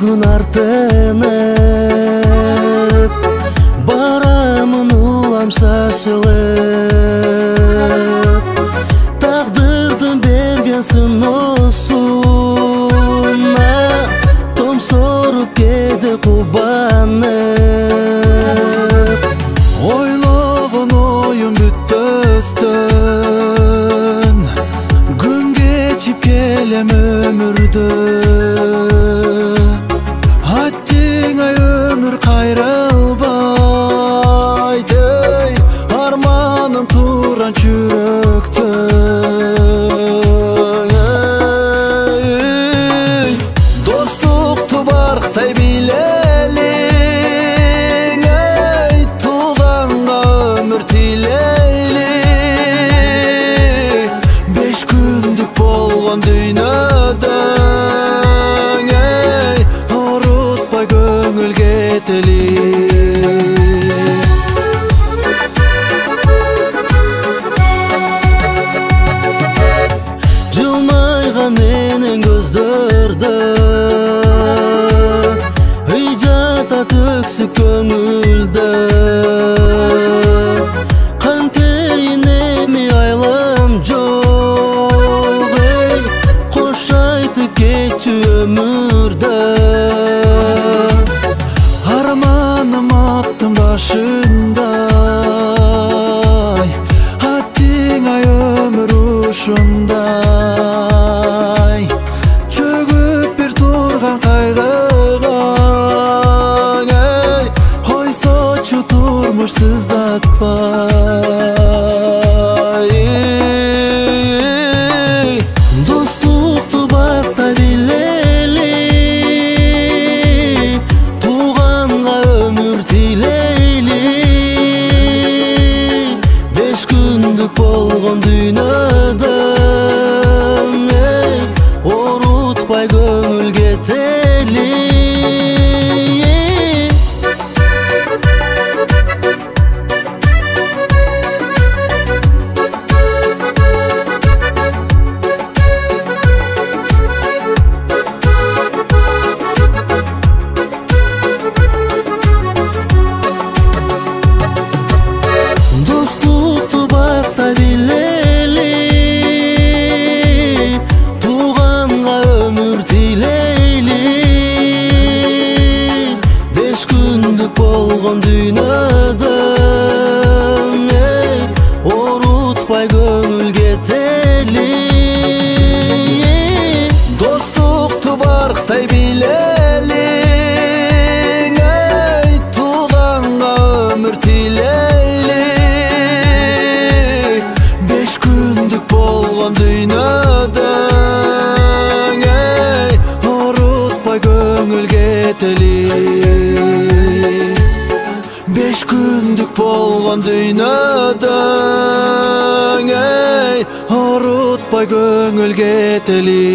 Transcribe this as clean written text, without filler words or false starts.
бүгүн артынып барамын улам шашылып, тагдырдын берген сыноосуна томсоруп кээде кубанып, ойлогон оюм бүттөстөн күн кечип келем өмүрдө. Аттиңай өмүр кайрылбайт, арманым туран жүрөктө. Достукту барктай билелиң, тууганга өмүр тилейли. 5 күндүк болгон дүйнөдө орутпай көңүл кетели. Жылмайган менен көздөрдө ыйжата төксүк көңүлдө. Кантейин эми айлам жок, кош айтып кетчү өмүрдө. Арманым аттын башындай, аттиңай өмүр ушундай. Чөгүп бир турган кайгыга, койсочу турмуш сыздатпай. Достукту бактай билели, тууганга өмүр тилейли. 5 күндүк болгон дүйнөдө орутпай көңүл кетели. Достукту бактай билели, тууганга өмүр тилейли. 5 күндүк болгон дүйнөдө орутпай көңүл кетели. Достукту барктай билелиң, тууганга өмүр тилейли. 5 күндүк болгон дүйнөдө орутпай көңүл кетели. 5 күндүк болгон дүйнөдө орутпай көңүл кетели.